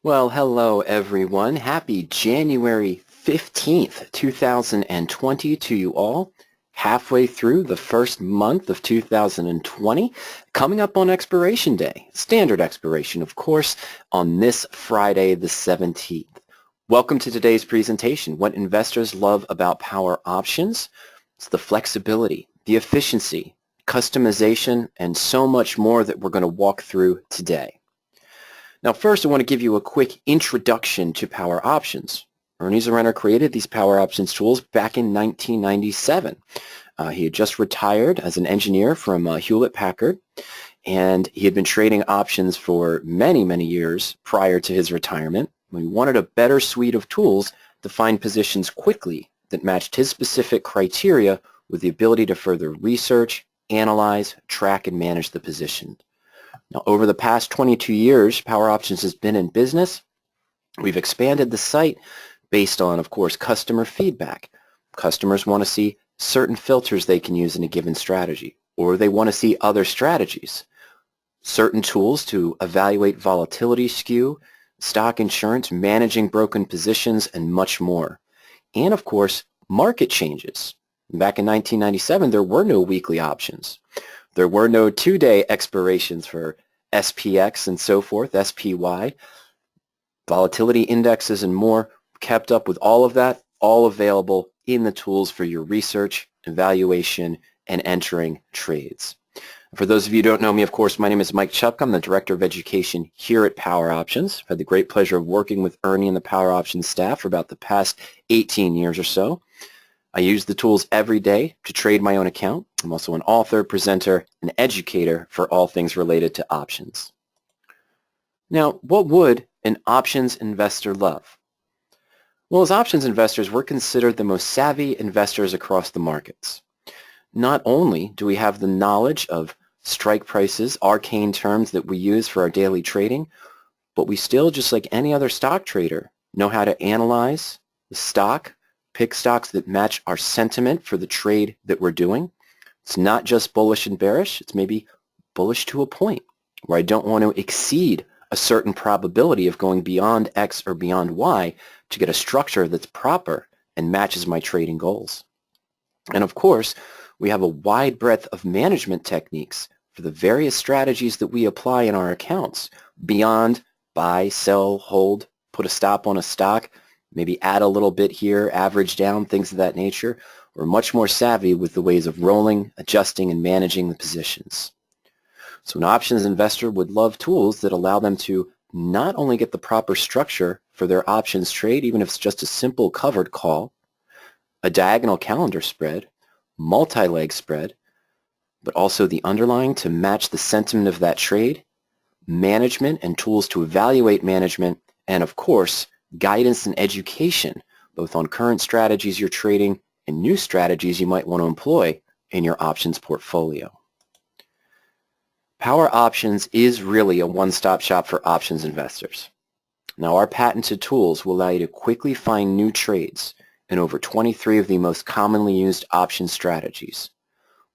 Well, hello everyone. Happy January 15th, 2020 to you all. Halfway through the first month of 2020, coming up on expiration day, standard expiration, of course, on this Friday the 17th. Welcome to today's presentation. What investors love about Power Options? It's the flexibility, the efficiency, customization, and so much more that we're going to walk through today. Now first I want to give you a quick introduction to Power Options. Ernie Zarrenner created these Power Options tools back in 1997. He had just retired as an engineer from Hewlett-Packard, and he had been trading options for many, many years prior to his retirement. We wanted a better suite of tools to find positions quickly that matched his specific criteria with the ability to further research, analyze, track, and manage the position. Now, over the past 22 years, Power Options has been in business. We've expanded the site based on, of course, customer feedback. Customers want to see certain filters they can use in a given strategy, or they want to see other strategies. Certain tools to evaluate volatility skew, stock insurance, managing broken positions, and much more. And, of course, market changes. Back in 1997, there were no weekly options. There were no two-day expirations for SPX and so forth, SPY, volatility indexes and more. Kept up with all of that, all available in the tools for your research, evaluation, and entering trades. For those of you who don't know me, of course, my name is Mike Chupka. I'm the Director of Education here at Power Options. I've had the great pleasure of working with Ernie and the Power Options staff for about the past 18 years or so. I use the tools every day to trade my own account. I'm also an author, presenter, and educator for all things related to options. Now, what would an options investor love? Well, as options investors, we're considered the most savvy investors across the markets. Not only do we have the knowledge of strike prices, arcane terms that we use for our daily trading, but we still, just like any other stock trader, know how to analyze the stock, pick stocks that match our sentiment for the trade that we're doing. It's not just bullish and bearish. It's maybe bullish to a point where I don't want to exceed a certain probability of going beyond X or beyond Y to get a structure that's proper and matches my trading goals. And of course, we have a wide breadth of management techniques for the various strategies that we apply in our accounts beyond buy, sell, hold, put a stop on a stock, maybe add a little bit here, average down, things of that nature. We're much more savvy with the ways of rolling, adjusting, and managing the positions. So an options investor would love tools that allow them to not only get the proper structure for their options trade, even if it's just a simple covered call, a diagonal calendar spread, multi-leg spread, but also the underlying to match the sentiment of that trade, management and tools to evaluate management, and of course, guidance and education, both on current strategies you're trading and new strategies you might want to employ in your options portfolio. Power Options is really a one-stop shop for options investors. Now, our patented tools will allow you to quickly find new trades in over 23 of the most commonly used option strategies.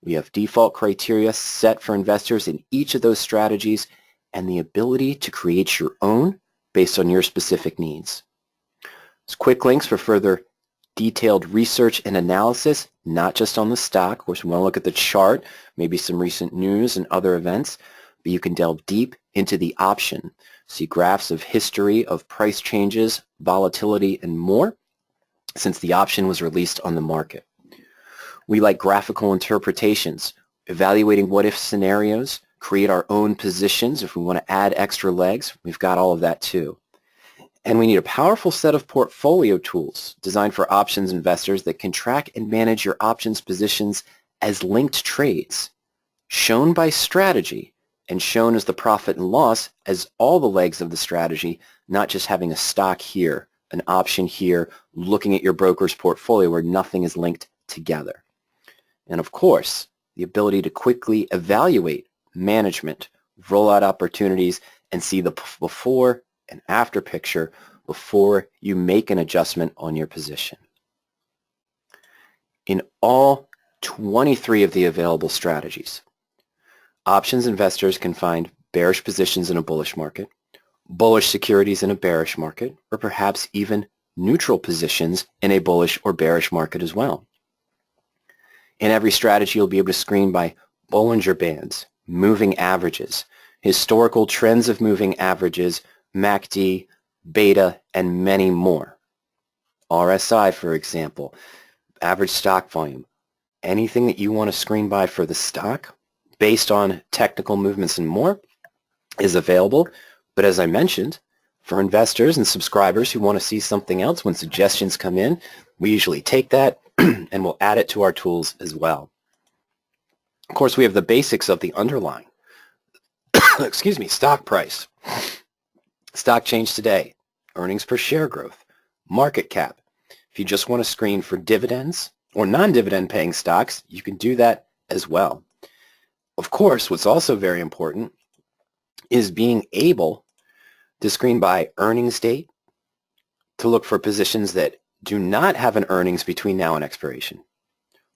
We have default criteria set for investors in each of those strategies and the ability to create your own based on your specific needs. There's quick links for further detailed research and analysis, not just on the stock. Of course, we want to look at the chart, maybe some recent news and other events, but you can delve deep into the option, see graphs of history of price changes, volatility, and more since the option was released on the market. We like graphical interpretations, evaluating what-if scenarios, create our own positions. If we want to add extra legs, we've got all of that too. And we need a powerful set of portfolio tools designed for options investors that can track and manage your options positions as linked trades, shown by strategy and shown as the profit and loss as all the legs of the strategy, not just having a stock here, an option here, looking at your broker's portfolio where nothing is linked together. And of course, the ability to quickly evaluate management, roll out opportunities, and see the before and after picture before you make an adjustment on your position. In all 23 of the available strategies, options investors can find bearish positions in a bullish market, bullish securities in a bearish market, or perhaps even neutral positions in a bullish or bearish market as well. In every strategy, you'll be able to screen by Bollinger Bands, moving averages, historical trends of moving averages, MACD, beta, and many more. RSI, for example, average stock volume, anything that you want to screen by for the stock based on technical movements and more is available. But as I mentioned, for investors and subscribers who want to see something else, when suggestions come in, we usually take that and we'll add it to our tools as well. Of course, we have the basics of the underlying. Excuse me, stock price, stock change today, earnings per share growth, market cap. If you just want to screen for dividends or non-dividend paying stocks, you can do that as well. Of course, what's also very important is being able to screen by earnings date to look for positions that do not have an earnings between now and expiration,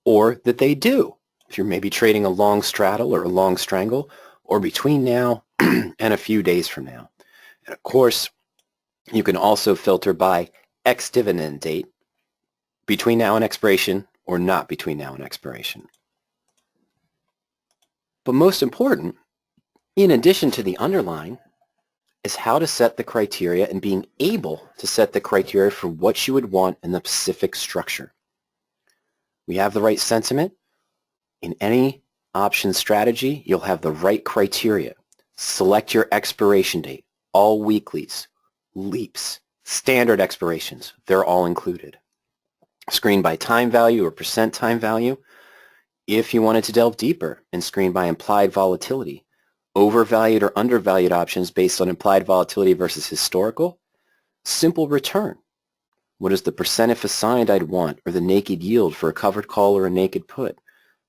or that they do. If you're maybe trading a long straddle or a long strangle, or between now and a few days from now. And of course, you can also filter by ex-dividend date, between now and expiration, or not between now and expiration. But most important, in addition to the underlying, is how to set the criteria and being able to set the criteria for what you would want in the specific structure. We have the right sentiment. In any option strategy, you'll have the right criteria. Select your expiration date, all weeklies, leaps, standard expirations, they're all included. Screen by time value or percent time value. If you wanted to delve deeper, and screen by implied volatility, overvalued or undervalued options based on implied volatility versus historical. Simple return. What is the percent if assigned I'd want, or the naked yield for a covered call or a naked put?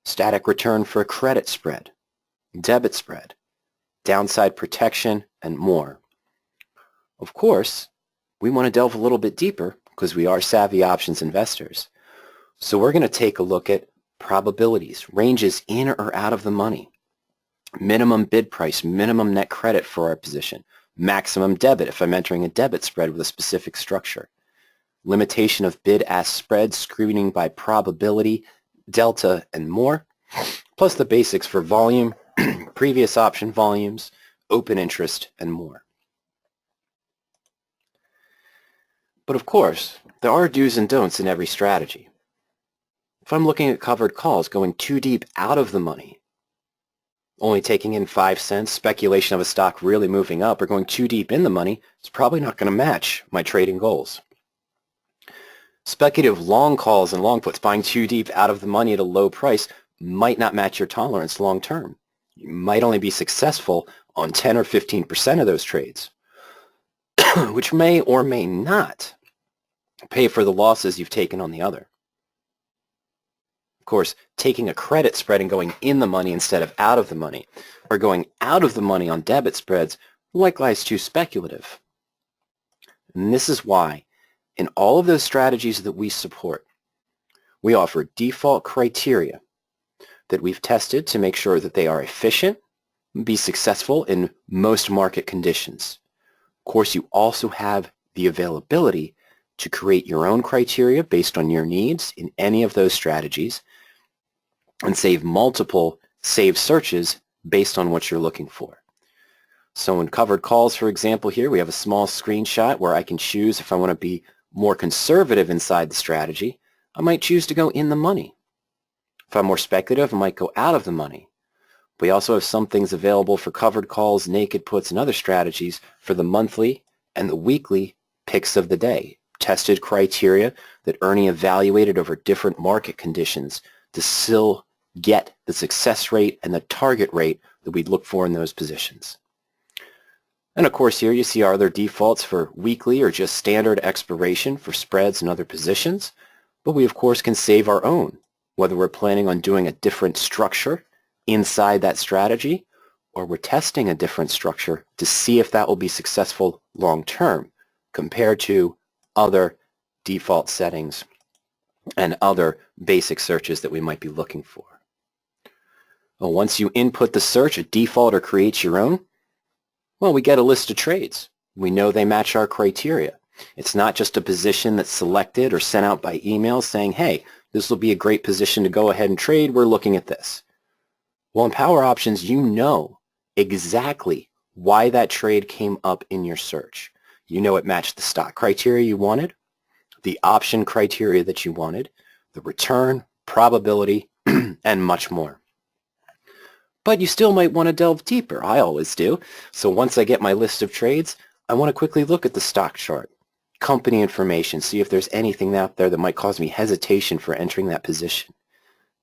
Static return for a credit spread, debit spread, downside protection, and more. Of course, we want to delve a little bit deeper because we are savvy options investors. So we're going to take a look at probabilities, ranges in or out of the money, minimum bid price, minimum net credit for our position, maximum debit if I'm entering a debit spread with a specific structure, limitation of bid-ask spread, screening by probability, delta, and more, plus the basics for volume, previous option volumes, open interest, and more. But of course, there are do's and don'ts in every strategy. If I'm looking at covered calls going too deep out of the money, only taking in 5 cents, speculation of a stock really moving up, or going too deep in the money, it's probably not going to match my trading goals. Speculative long calls and long puts, buying too deep out of the money at a low price, might not match your tolerance long term. You might only be successful on 10 or 15% of those trades, which may or may not pay for the losses you've taken on the other. Of course, taking a credit spread and going in the money instead of out of the money, or going out of the money on debit spreads, likewise too speculative. And this is why, in all of those strategies that we support, we offer default criteria that we've tested to make sure that they are efficient, be successful in most market conditions. Of course, you also have the availability to create your own criteria based on your needs in any of those strategies and save multiple saved searches based on what you're looking for. So in covered calls, for example, here we have a small screenshot where I can choose if I want to be more conservative inside the strategy. I might choose to go in the money. If I'm more speculative, I might go out of the money. We also have some things available for covered calls, naked puts, and other strategies for the monthly and the weekly picks of the day. Tested criteria that Ernie evaluated over different market conditions to still get the success rate and the target rate that we'd look for in those positions. And of course here you see our other defaults for weekly or just standard expiration for spreads and other positions, but we of course can save our own, whether we're planning on doing a different structure inside that strategy or we're testing a different structure to see if that will be successful long term compared to other default settings and other basic searches that we might be looking for. Well, once you input the search, a default or create your own, well, we get a list of trades. We know they match our criteria. It's not just a position that's selected or sent out by email saying, hey, this will be a great position to go ahead and trade. We're looking at this. Well, in Power Options, you know exactly why that trade came up in your search. You know it matched the stock criteria you wanted, the option criteria that you wanted, the return, probability, and much more. But you still might want to delve deeper. I always do. So once I get my list of trades, I want to quickly look at the stock chart, company information, see if there's anything out there that might cause me hesitation for entering that position.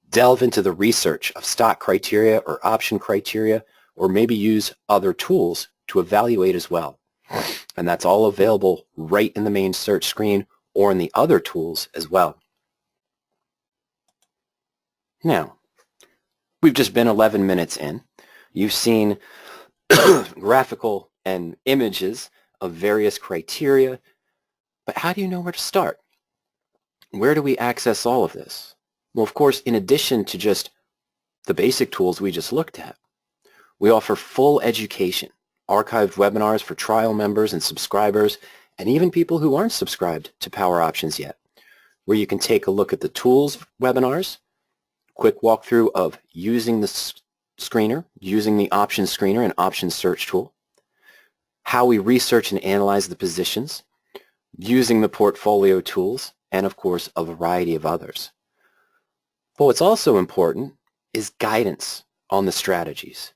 Delve into the research of stock criteria or option criteria, or maybe use other tools to evaluate as well. And that's all available right in the main search screen or in the other tools as well. Now, we've just been 11 minutes in. You've seen graphical and images of various criteria, but how do you know where to start? Where do we access all of this? Well, of course, in addition to just the basic tools we just looked at, we offer full education, archived webinars for trial members and subscribers, and even people who aren't subscribed to Power Options yet, where you can take a look at the tools webinars, quick walkthrough of using the screener, using the option screener and option search tool, how we research and analyze the positions, using the portfolio tools, and of course a variety of others. But what's also important is guidance on the strategies,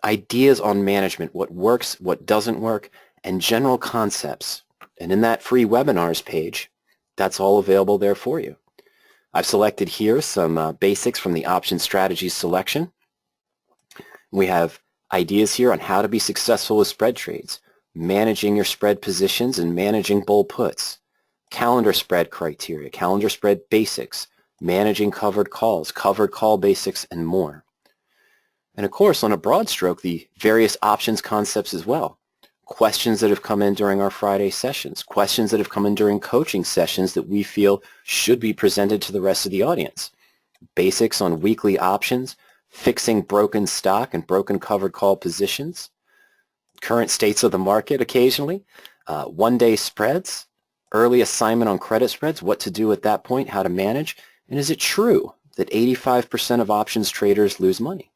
ideas on management, what works, what doesn't work, and general concepts. And in that free webinars page, that's all available there for you. I've selected here some basics from the option strategies selection. We have ideas here on how to be successful with spread trades, managing your spread positions and managing bull puts, calendar spread criteria, calendar spread basics, managing covered calls, covered call basics, and more. And of course, on a broad stroke, the various options concepts as well. Questions that have come in during our Friday sessions, questions that have come in during coaching sessions that we feel should be presented to the rest of the audience. Basics on weekly options, fixing broken stock and broken covered call positions, current states of the market occasionally, one-day spreads, early assignment on credit spreads, what to do at that point, how to manage. And is it true that 85% of options traders lose money?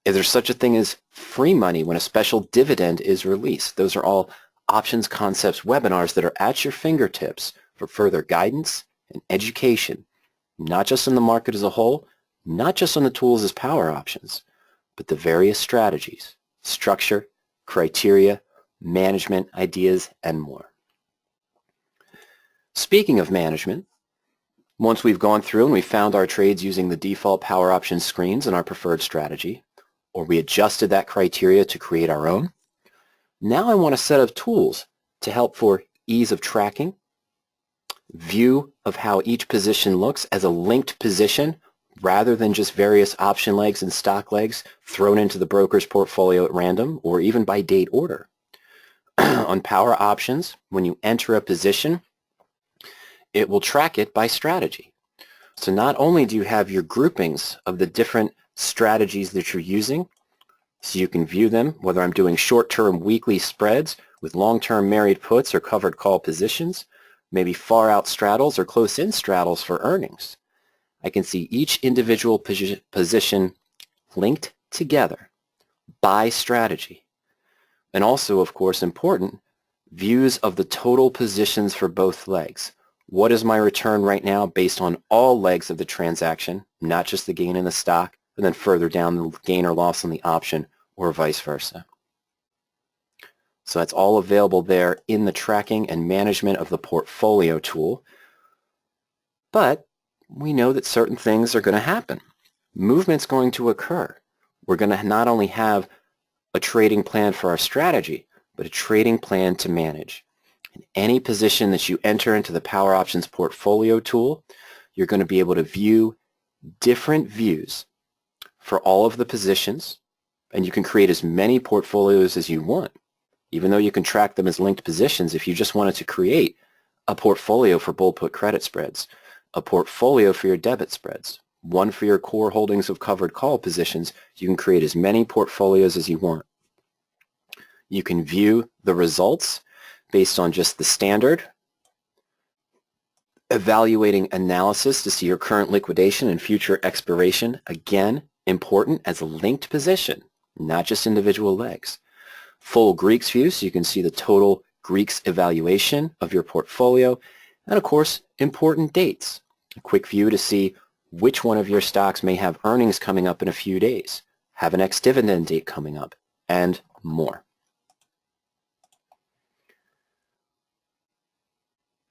Is there such a thing as free money when a special dividend is released? Those are all options concepts webinars that are at your fingertips for further guidance and education, not just in the market as a whole, not just on the tools as Power Options, but the various strategies, structure, criteria, management, ideas, and more. Speaking of management, once we've gone through and we found our trades using the default Power Options screens in our preferred strategy, or we adjusted that criteria to create our own, now I want a set of tools to help for ease of tracking, view of how each position looks as a linked position rather than just various option legs and stock legs thrown into the broker's portfolio at random or even by date order. On Power Options, when you enter a position, it will track it by strategy. So not only do you have your groupings of the different strategies that you're using, so you can view them, whether I'm doing short-term weekly spreads with long-term married puts or covered call positions, maybe far-out straddles or close-in straddles for earnings. I can see each individual position linked together by strategy. And also, of course, important, views of the total positions for both legs. What is my return right now based on all legs of the transaction, not just the gain in the stock, and then further down the gain or loss on the option, or vice versa. So that's all available there in the tracking and management of the portfolio tool. But we know that certain things are going to happen. Movement's going to occur. We're going to not only have a trading plan for our strategy, but a trading plan to manage. In any position that you enter into the Power Options portfolio tool, you're going to be able to view different views for all of the positions, and you can create as many portfolios as you want. Even though you can track them as linked positions, if you just wanted to create a portfolio for bull put credit spreads, a portfolio for your debit spreads, one for your core holdings of covered call positions, you can create as many portfolios as you want. You can view the results based on just the standard evaluating analysis to see your current liquidation and future expiration. Again, important as a linked position, not just individual legs. Full Greeks view, so you can see the total Greeks evaluation of your portfolio. And of course, important dates. A quick view to see which one of your stocks may have earnings coming up in a few days, have an ex-dividend date coming up, and more.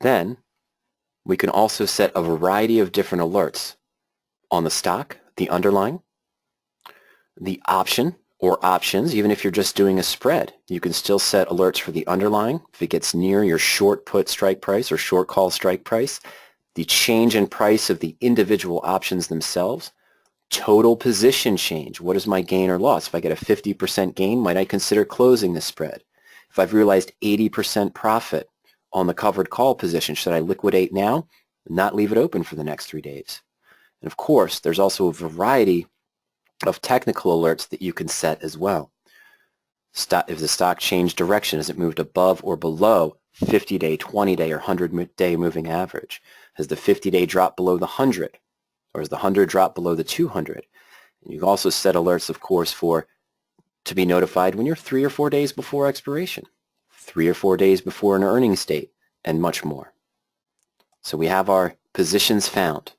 Then, we can also set a variety of different alerts on the stock, the underlying, the option or options. Even if you're just doing a spread, you can still set alerts for the underlying if it gets near your short put strike price or short call strike price, the change in price of the individual options themselves, total position change. What is my gain or loss? If I get a 50% gain, might I consider closing the spread? If I've realized 80% profit on the covered call position, should I liquidate now and not leave it open for the next 3 days? And of course, there's also a variety of technical alerts that you can set as well. If the stock changed direction, has it moved above or below 50-day, 20-day, or 100-day moving average? Has the 50-day dropped below the 100? Or has the 100 dropped below the 200? And you also set alerts, of course, to be notified when you're 3 or 4 days before expiration, 3 or 4 days before an earnings date, and much more. So we have our positions found.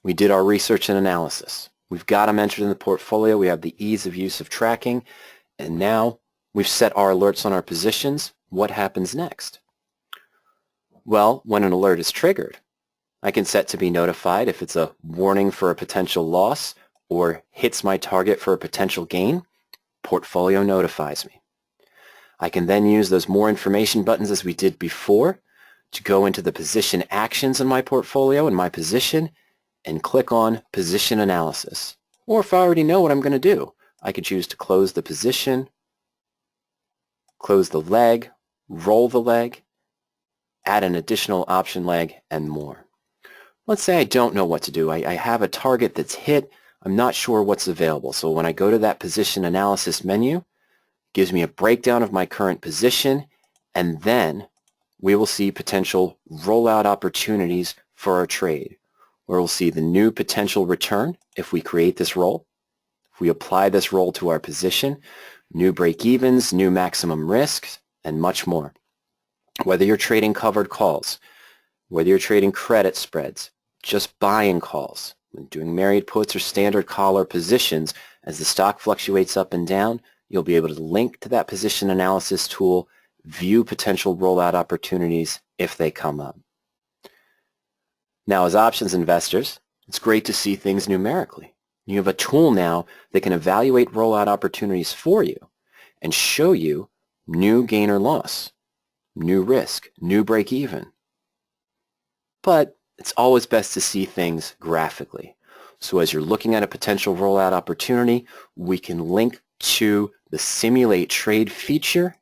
We did our research and analysis. We've got them entered in the portfolio. We have the ease of use of tracking. And now we've set our alerts on our positions. What happens next? Well, when an alert is triggered, I can set to be notified if it's a warning for a potential loss or hits my target for a potential gain. Portfolio notifies me. I can then use those more information buttons as we did before to go into the position actions in my portfolio and my position and click on position analysis. Or if I already know what I'm going to do, I could choose to close the position, close the leg, roll the leg, add an additional option leg, and more. Let's say I don't know what to do. I have a target that's hit. I'm not sure what's available. So when I go to that position analysis menu, it gives me a breakdown of my current position, and then we will see potential rollout opportunities for our trade, where we'll see the new potential return if we create this roll, if we apply this roll to our position, new break-evens, new maximum risks, and much more. Whether you're trading covered calls, whether you're trading credit spreads, just buying calls, when doing married puts or standard collar positions, as the stock fluctuates up and down, you'll be able to link to that position analysis tool, view potential rollout opportunities if they come up. Now, as options investors, it's great to see things numerically. You have a tool now that can evaluate rollout opportunities for you and show you new gain or loss, new risk, new break even. But it's always best to see things graphically. So as you're looking at a potential rollout opportunity, we can link to the Simulate Trade feature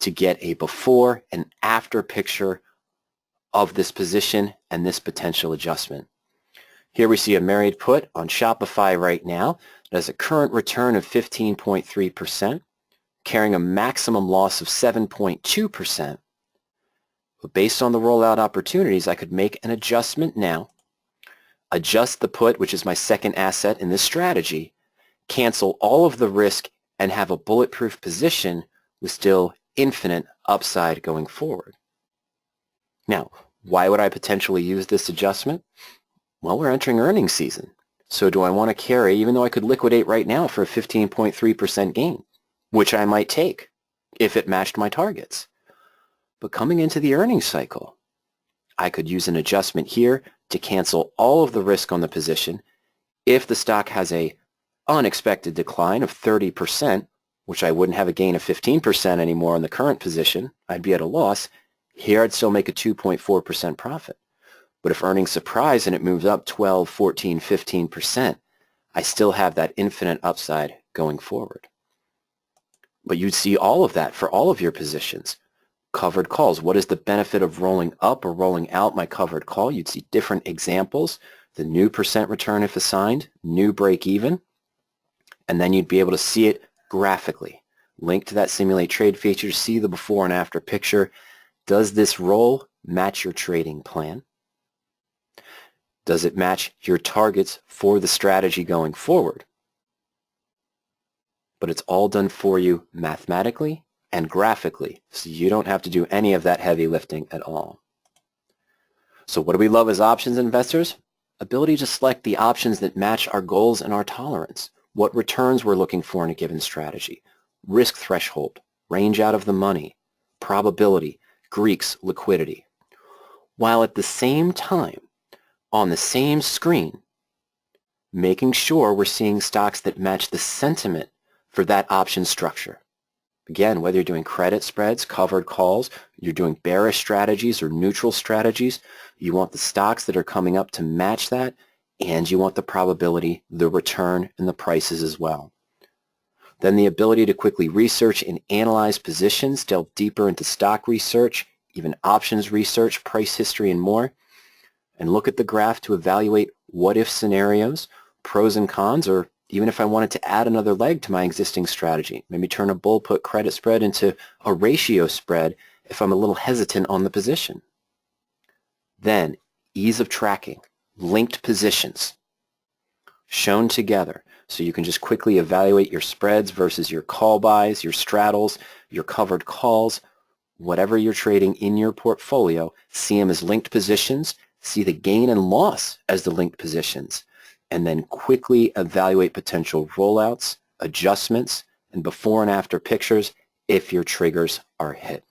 to get a before and after picture of this position and this potential adjustment. Here we see a married put on Shopify right now that has a current return of 15.3%, carrying a maximum loss of 7.2%. But based on the rollout opportunities, I could make an adjustment now, adjust the put, which is my second asset in this strategy, cancel all of the risk, and have a bulletproof position with still infinite upside going forward. Now, why would I potentially use this adjustment? Well, we're entering earnings season. So do I want to carry, even though I could liquidate right now for a 15.3% gain, which I might take if it matched my targets. But coming into the earnings cycle, I could use an adjustment here to cancel all of the risk on the position. If the stock has a unexpected decline of 30%, which I wouldn't have a gain of 15% anymore on the current position, I'd be at a loss. Here I'd still make a 2.4% profit. But if earnings surprise and it moves up 12, 14, 15%, I still have that infinite upside going forward. But you'd see all of that for all of your positions. Covered calls. What is the benefit of rolling up or rolling out my covered call? You'd see different examples. The new percent return if assigned, new break even, and then you'd be able to see it graphically Link to that simulate trade feature to see the before and after picture. Does this roll match your trading plan? Does it match your targets for the strategy going forward? But it's all done for you mathematically and graphically, so you don't have to do any of that heavy lifting at all. So what do we love as options investors? Ability to select the options that match our goals and our tolerance, what returns we're looking for in a given strategy, risk threshold, range out of the money, probability, Greeks, liquidity. While at the same time, on the same screen, making sure we're seeing stocks that match the sentiment for that option structure. Again, whether you're doing credit spreads, covered calls, you're doing bearish strategies or neutral strategies, you want the stocks that are coming up to match that, and you want the probability, the return, and the prices as well. Then the ability to quickly research and analyze positions, delve deeper into stock research, even options research, price history, and more, and look at the graph to evaluate what-if scenarios, pros and cons, or even if I wanted to add another leg to my existing strategy, maybe turn a bull put credit spread into a ratio spread if I'm a little hesitant on the position. Then, ease of tracking, linked positions, shown together, so you can just quickly evaluate your spreads versus your call buys, your straddles, your covered calls, whatever you're trading in your portfolio, see them as linked positions, see the gain and loss as the linked positions, and then quickly evaluate potential rollouts, adjustments, and before and after pictures if your triggers are hit.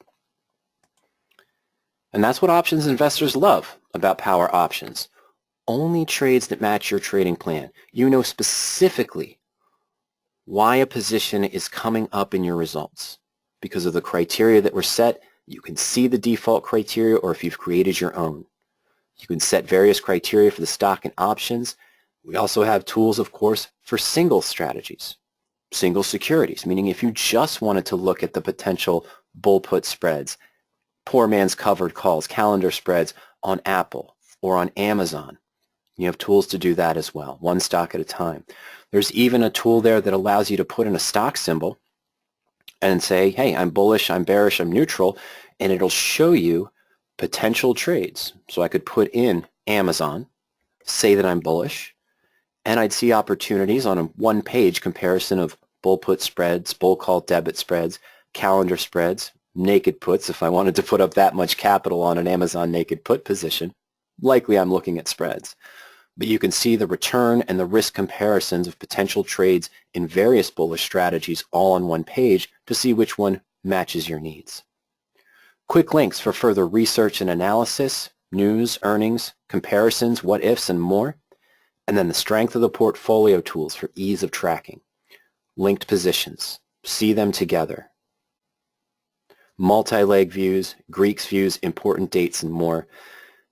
And that's what options investors love about Power Options. Only trades that match your trading plan. You know specifically why a position is coming up in your results. Because of the criteria that were set, you can see the default criteria, or if you've created your own. You can set various criteria for the stock and options. We also have tools, of course, for single strategies, single securities, meaning if you just wanted to look at the potential bull put spreads, poor man's covered calls, calendar spreads on Apple or on Amazon, you have tools to do that as well, one stock at a time. There's even a tool there that allows you to put in a stock symbol and say, hey, I'm bullish, I'm bearish, I'm neutral, and it'll show you potential trades. So I could put in Amazon, say that I'm bullish, and I'd see opportunities on a one-page comparison of bull put spreads, bull call debit spreads, calendar spreads, naked puts. If I wanted to put up that much capital on an Amazon naked put position, likely I'm looking at spreads. But you can see the return and the risk comparisons of potential trades in various bullish strategies all on one page to see which one matches your needs. Quick links for further research and analysis, news, earnings, comparisons, what-ifs, and more. And then the strength of the portfolio tools for ease of tracking. Linked positions. See them together. Multi-leg views, Greeks views, important dates, and more.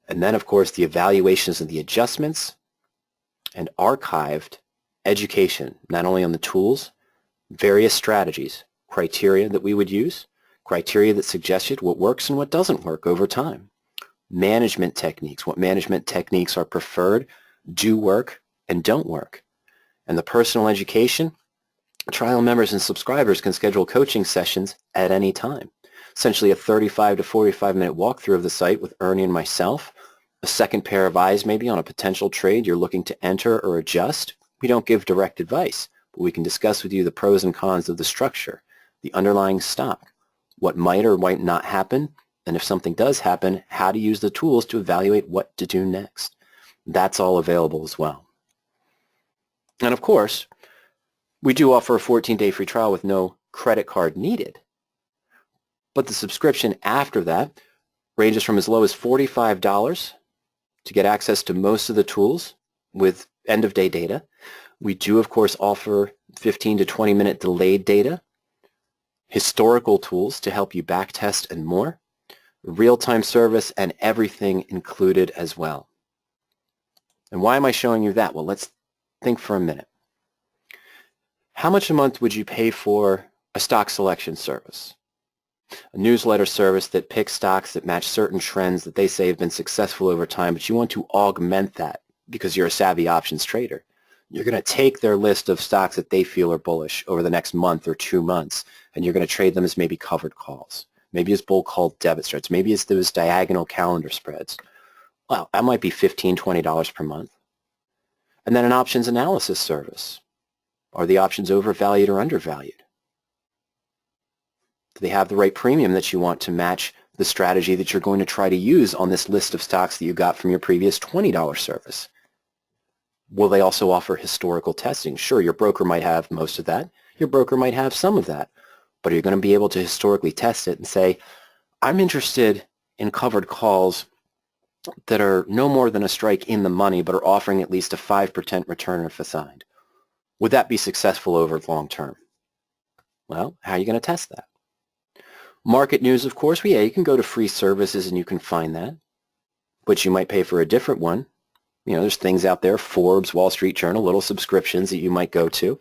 And then, of course, the evaluations of the adjustments and archived education, not only on the tools, various strategies, criteria that we would use, criteria that suggested what works and what doesn't work over time. Management techniques, what management techniques are preferred, do work, and don't work. And the personal education, trial members and subscribers can schedule coaching sessions at any time. Essentially a 35 to 45 minute walkthrough of the site with Ernie and myself, a second pair of eyes maybe on a potential trade you're looking to enter or adjust. We don't give direct advice, but we can discuss with you the pros and cons of the structure, the underlying stock, what might or might not happen, and if something does happen, how to use the tools to evaluate what to do next. That's all available as well. And of course, we do offer a 14-day free trial with no credit card needed. But the subscription after that ranges from as low as $45 to get access to most of the tools with end-of-day data. We do, of course, offer 15 to 20-minute delayed data, historical tools to help you backtest and more, real-time service, and everything included as well. And why am I showing you that? Well, let's think for a minute. How much a month would you pay for a stock selection service? A newsletter service that picks stocks that match certain trends that they say have been successful over time, but you want to augment that because you're a savvy options trader. You're going to take their list of stocks that they feel are bullish over the next month or 2 months, and you're going to trade them as maybe covered calls, maybe as bull call debit spreads, maybe as those diagonal calendar spreads. Well, that might be $15, $20 per month. And then an options analysis service. Are the options overvalued or undervalued? Do they have the right premium that you want to match the strategy that you're going to try to use on this list of stocks that you got from your previous $20 service? Will they also offer historical testing? Sure, your broker might have most of that. Your broker might have some of that. But are you going to be able to historically test it and say, I'm interested in covered calls that are no more than a strike in the money but are offering at least a 5% return if assigned? Would that be successful over long term? Well, how are you going to test that? Market news, of course, well, yeah, you can go to free services and you can find that. But you might pay for a different one. You know, there's things out there, Forbes, Wall Street Journal, little subscriptions that you might go to.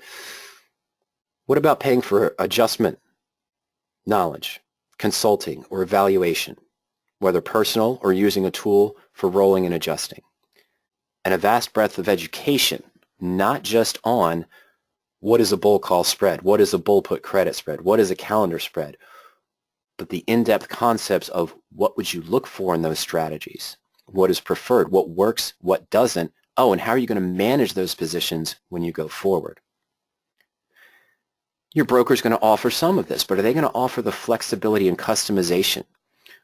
What about paying for adjustment, knowledge, consulting, or evaluation, whether personal or using a tool for rolling and adjusting? And a vast breadth of education, not just on what is a bull call spread, what is a bull put credit spread, what is a calendar spread, but the in-depth concepts of what would you look for in those strategies, what is preferred, what works, what doesn't, oh, and how are you going to manage those positions when you go forward? Your broker is going to offer some of this, but are they going to offer the flexibility and customization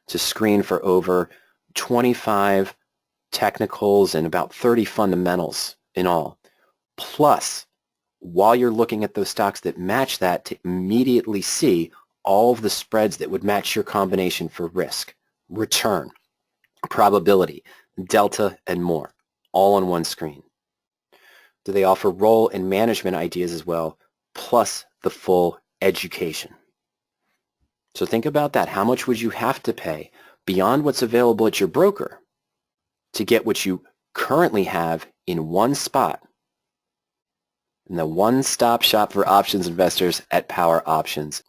to screen for over 25 technicals and about 30 fundamentals in all? Plus, while you're looking at those stocks that match that, to immediately see all of the spreads that would match your combination for risk, return, probability, delta, and more, all on one screen. Do they offer role and management ideas as well, plus the full education? So think about that. How much would you have to pay beyond what's available at your broker to get what you currently have in one spot, in the one-stop shop for options investors at PowerOptions?